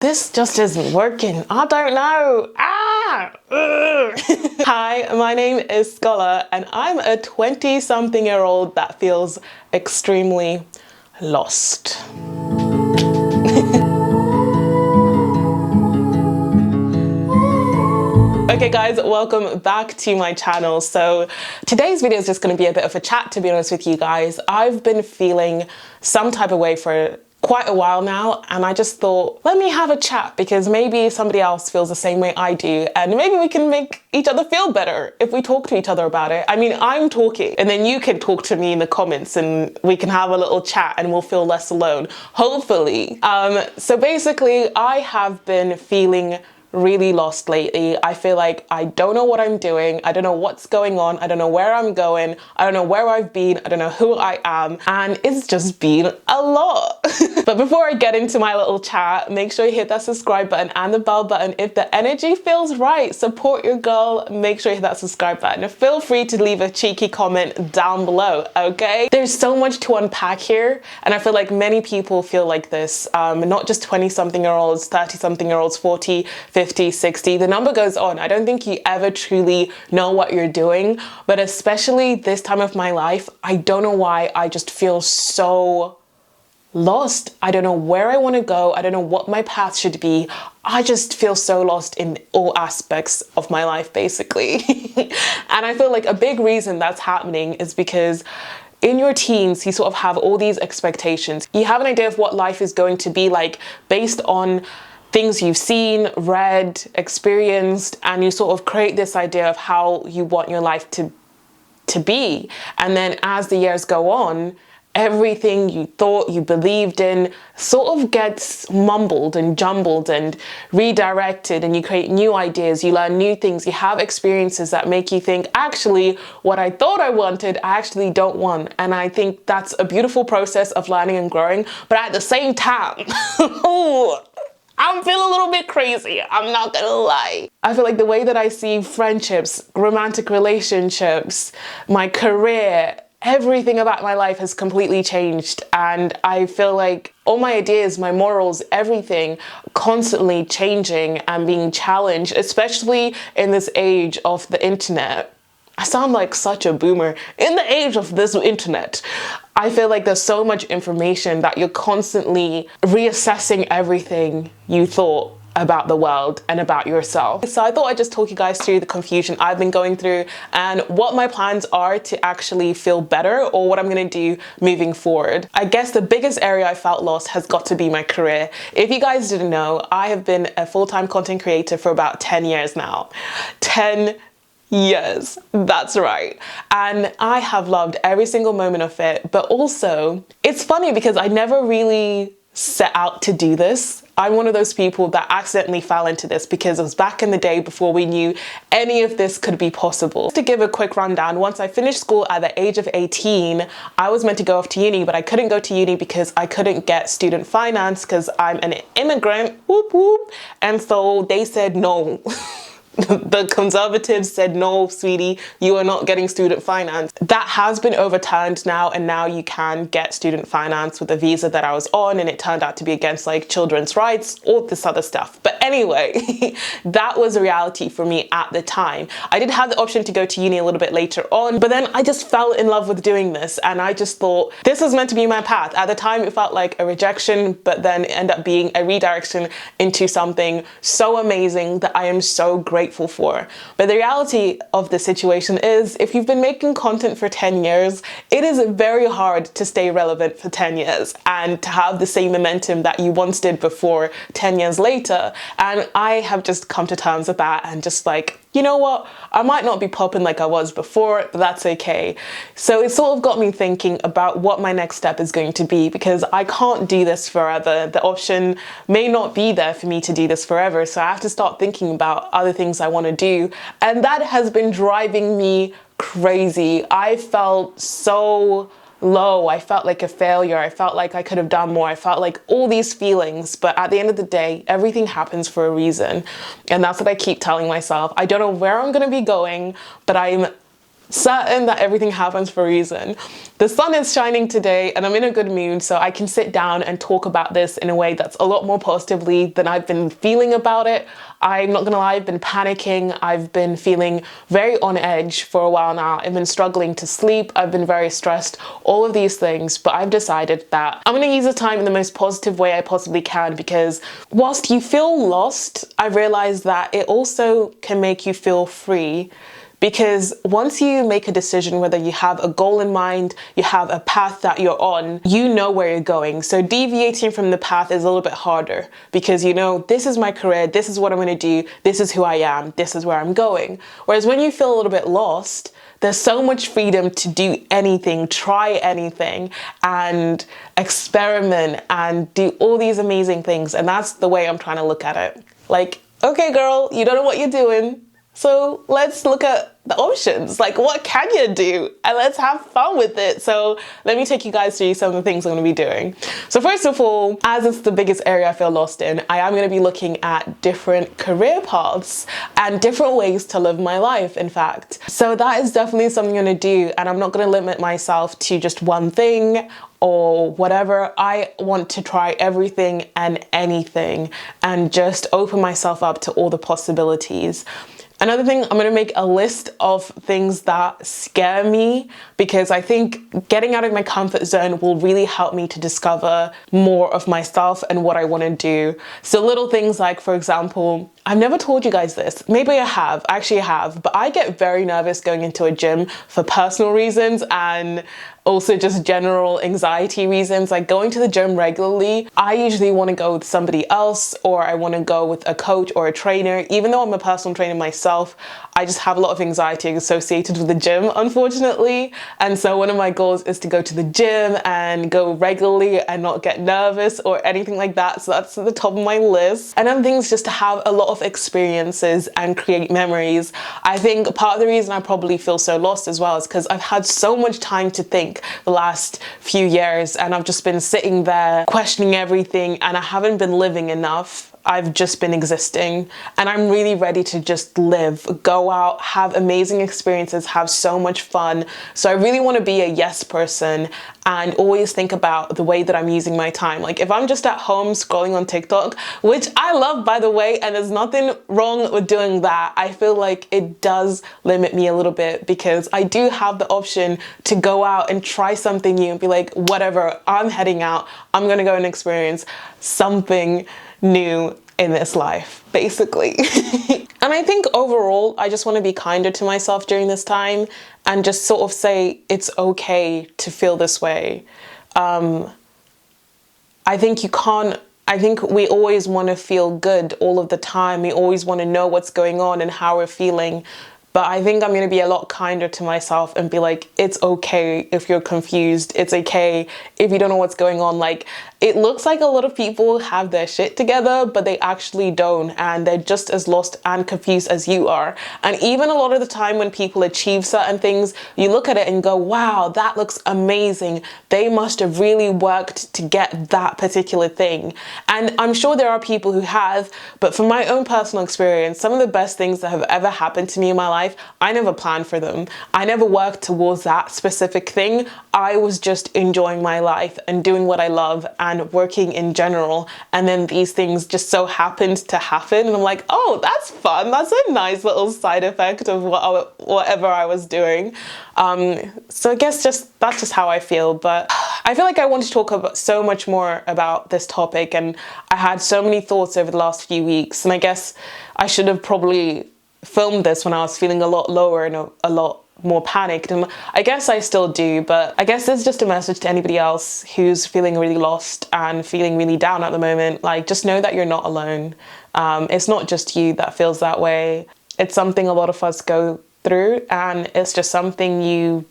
This just isn't working. I don't know. Hi, my name is Scola and I'm a 20-something-year-old that feels extremely lost. Okay guys, welcome back to my channel. So today's video is just going to be a bit of a chat, to be honest with you guys. I've been feeling some type of way for quite a while now, and I just thought, let me have a chat because maybe somebody else feels the same way I do, and maybe we can make each other feel better if we talk to each other about it. I mean, I'm talking and then you can talk to me in the comments and we can have a little chat and we'll feel less alone, hopefully. So basically I have been feeling really lost lately. I feel like I don't know what I'm doing. I don't know what's going on. I don't know where I'm going. I don't know where I've been. I don't know who I am. And it's just been a lot. But before I get into my little chat, make sure you hit that subscribe button and the bell button if the energy feels right. Support your girl. Make sure you hit that subscribe button. And feel free to leave a cheeky comment down below, okay? There's so much to unpack here. And I feel like many people feel like this. Not just 20-something-year-olds, 30-something-year-olds, 40, 50, 60, the number goes on. I don't think you ever truly know what you're doing, but especially this time of my life, I don't know why I just feel so lost. I don't know where I want to go. I don't know what my path should be. I just feel so lost in all aspects of my life, basically. And I feel like a big reason that's happening is because in your teens, you sort of have all these expectations. You have an idea of what life is going to be like based on things you've seen, read, experienced, and you sort of create this idea of how you want your life to be. And then as the years go on, everything you thought you believed in sort of gets mumbled and jumbled and redirected, and you create new ideas, you learn new things, you have experiences that make you think, actually, what I thought I wanted, I actually don't want. And I think that's a beautiful process of learning and growing. But at the same time, I'm feeling a little bit crazy, I'm not gonna lie. I feel like the way that I see friendships, romantic relationships, my career, everything about my life has completely changed. And I feel like all my ideas, my morals, everything constantly changing and being challenged, especially in this age of the internet. I sound like such a boomer. In the age of this internet, I feel like there's so much information that you're constantly reassessing everything you thought about the world and about yourself. So I thought I'd just talk you guys through the confusion I've been going through and what my plans are to actually feel better, or what I'm gonna do moving forward. I guess the biggest area I felt lost has got to be my career. If you guys didn't know, I have been a full-time content creator for about 10 years now. 10 years, that's right. And I have loved every single moment of it, but also it's funny because I never really set out to do this. I'm one of those people that accidentally fell into this because it was back in the day before we knew any of this could be possible. To give a quick rundown, once I finished school at the age of 18, I was meant to go off to uni, but I couldn't go to uni because I couldn't get student finance because I'm an immigrant, whoop whoop, and so they said no. The conservatives said, no, sweetie, you are not getting student finance. That has been overturned now, and now you can get student finance with the visa that I was on, and it turned out to be against like children's rights, all this other stuff. But anyway, that was a reality for me at the time. I did have the option to go to uni a little bit later on, but then I just fell in love with doing this, and I just thought this was meant to be my path. At the time, it felt like a rejection, but then it ended up being a redirection into something so amazing that I am so grateful for. But the reality of the situation is, if you've been making content for 10 years, it is very hard to stay relevant for 10 years and to have the same momentum that you once did before 10 years later. And I have just come to terms with that and just like, you know what, I might not be popping like I was before, but that's okay. So it sort of got me thinking about what my next step is going to be, because I can't do this forever. The option may not be there for me to do this forever, so I have to start thinking about other things I want to do. And that has been driving me crazy. I felt so low. I felt like a failure. I felt like I could have done more. I felt like all these feelings, but at the end of the day, everything happens for a reason. And that's what I keep telling myself. I don't know where I'm going to be going, but I'm certain that everything happens for a reason. The sun is shining today and I'm in a good mood, so I can sit down and talk about this in a way that's a lot more positively than I've been feeling about it. I'm not gonna lie, I've been panicking. I've been feeling very on edge for a while now. I've been struggling to sleep. I've been very stressed, all of these things, but I've decided that I'm gonna use the time in the most positive way I possibly can, because whilst you feel lost, I realized that it also can make you feel free. Because once you make a decision, whether you have a goal in mind, you have a path that you're on, you know where you're going. So deviating from the path is a little bit harder, because you know, this is my career, this is what I'm gonna do, this is who I am, this is where I'm going. Whereas when you feel a little bit lost, there's so much freedom to do anything, try anything, and experiment and do all these amazing things. And that's the way I'm trying to look at it. Like, okay girl, you don't know what you're doing, so let's look at the options. Like, what can you do? And let's have fun with it. So let me take you guys through some of the things I'm gonna be doing. So first of all, as it's the biggest area I feel lost in, I am gonna be looking at different career paths and different ways to live my life, in fact. So that is definitely something I'm gonna do, and I'm not gonna limit myself to just one thing or whatever. I want to try everything and anything and just open myself up to all the possibilities. Another thing, I'm gonna make a list of things that scare me, because I think getting out of my comfort zone will really help me to discover more of myself and what I wanna do. So little things like, for example, I've never told you guys this, maybe I have, actually I have, but I get very nervous going into a gym for personal reasons and also just general anxiety reasons. Like going to the gym regularly, I usually want to go with somebody else, or I want to go with a coach or a trainer. Even though I'm a personal trainer myself, I just have a lot of anxiety associated with the gym, unfortunately. And so one of my goals is to go to the gym and go regularly and not get nervous or anything like that. So that's at the top of my list. And then things just to have a lot of experiences and create memories. I think part of the reason I probably feel so lost as well is because I've had so much time to think the last few years, and I've just been sitting there questioning everything, and I haven't been living enough. I've just been existing, and I'm really ready to just live, go out, have amazing experiences, have so much fun. So I really want to be a yes person and always think about the way that I'm using my time. Like if I'm just at home scrolling on TikTok, which I love by the way, and there's nothing wrong with doing that, I feel like it does limit me a little bit, because I do have the option to go out and try something new and be like, whatever, I'm heading out, I'm gonna go and experience something new in this life, basically. And I think overall, I just want to be kinder to myself during this time and just sort of say it's okay to feel this way. I think we always want to feel good all of the time. We always want to know what's going on and how we're feeling. But I think I'm going to be a lot kinder to myself and be like, it's okay if you're confused. It's okay if you don't know what's going on. Like, it looks like a lot of people have their shit together, but they actually don't. And they're just as lost and confused as you are. And even a lot of the time when people achieve certain things, you look at it and go, wow, that looks amazing. They must have really worked to get that particular thing. And I'm sure there are people who have, but from my own personal experience, some of the best things that have ever happened to me in my life, I never planned for them. I never worked towards that specific thing. I was just enjoying my life and doing what I love and working in general. And then these things just so happened to happen. And I'm like, oh, that's fun. That's a nice little side effect of whatever I was doing. So I guess that's just how I feel. But I feel like I want to talk about so much more about this topic. And I had so many thoughts over the last few weeks. And I guess I should have probably filmed this when I was feeling a lot lower and a lot more panicked, and I guess I still do, but I guess it's just a message to anybody else who's feeling really lost and feeling really down at the moment. Like, just know that you're not alone. It's not just you that feels that way. It's something a lot of us go through, and it's just something you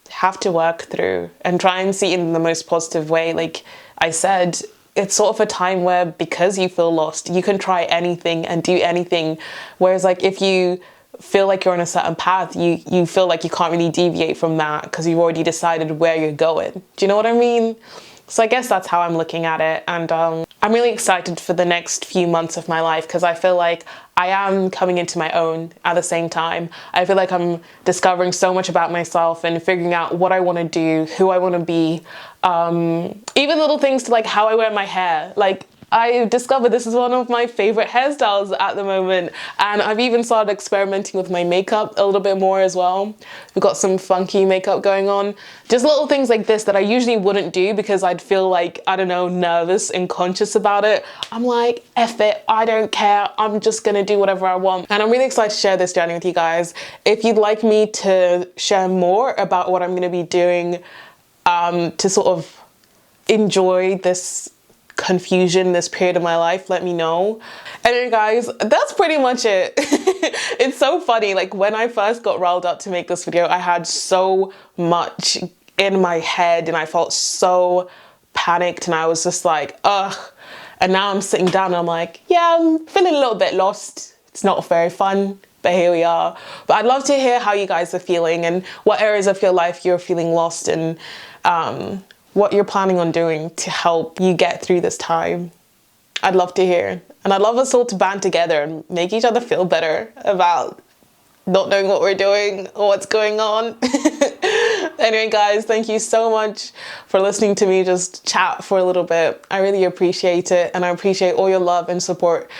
have to work through and try and see it in the most positive way. Like I said, it's sort of a time where, because you feel lost, you can try anything and do anything. Whereas like if you feel like you're on a certain path, you feel like you can't really deviate from that because you've already decided where you're going. Do you know what I mean? So I guess that's how I'm looking at it. And I'm really excited for the next few months of my life because I feel like I am coming into my own at the same time. I feel like I'm discovering so much about myself and figuring out what I want to do, who I want to be, even little things to like how I wear my hair. Like, I discovered this is one of my favorite hairstyles at the moment, and I've even started experimenting with my makeup a little bit more as well. We've got some funky makeup going on. Just little things like this that I usually wouldn't do because I'd feel like, I don't know, nervous and conscious about it. I'm like, F it, I don't care. I'm just gonna do whatever I want. And I'm really excited to share this journey with you guys. If you'd like me to share more about what I'm gonna be doing to sort of enjoy this confusion, this period of my life, let me know. Anyway guys, that's pretty much it. It's so funny, like when I first got riled up to make this video, I had so much in my head and I felt so panicked and I was just like, ugh. And now I'm sitting down and I'm like, yeah, I'm feeling a little bit lost. It's not very fun, but here we are. But I'd love to hear how you guys are feeling and what areas of your life you're feeling lost in, what you're planning on doing to help you get through this time. I'd love to hear. And I'd love us all to band together and make each other feel better about not knowing what we're doing or what's going on. Anyway, guys, thank you so much for listening to me just chat for a little bit. I really appreciate it. And I appreciate all your love and support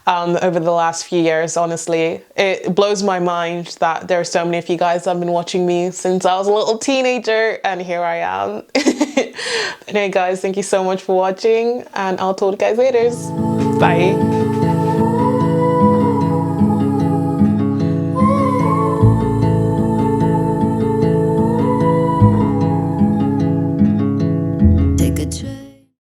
over the last few years, honestly. It blows my mind that there are so many of you guys that have been watching me since I was a little teenager, and here I am. Anyway, guys, thank you so much for watching, and I'll talk to you guys later. Bye.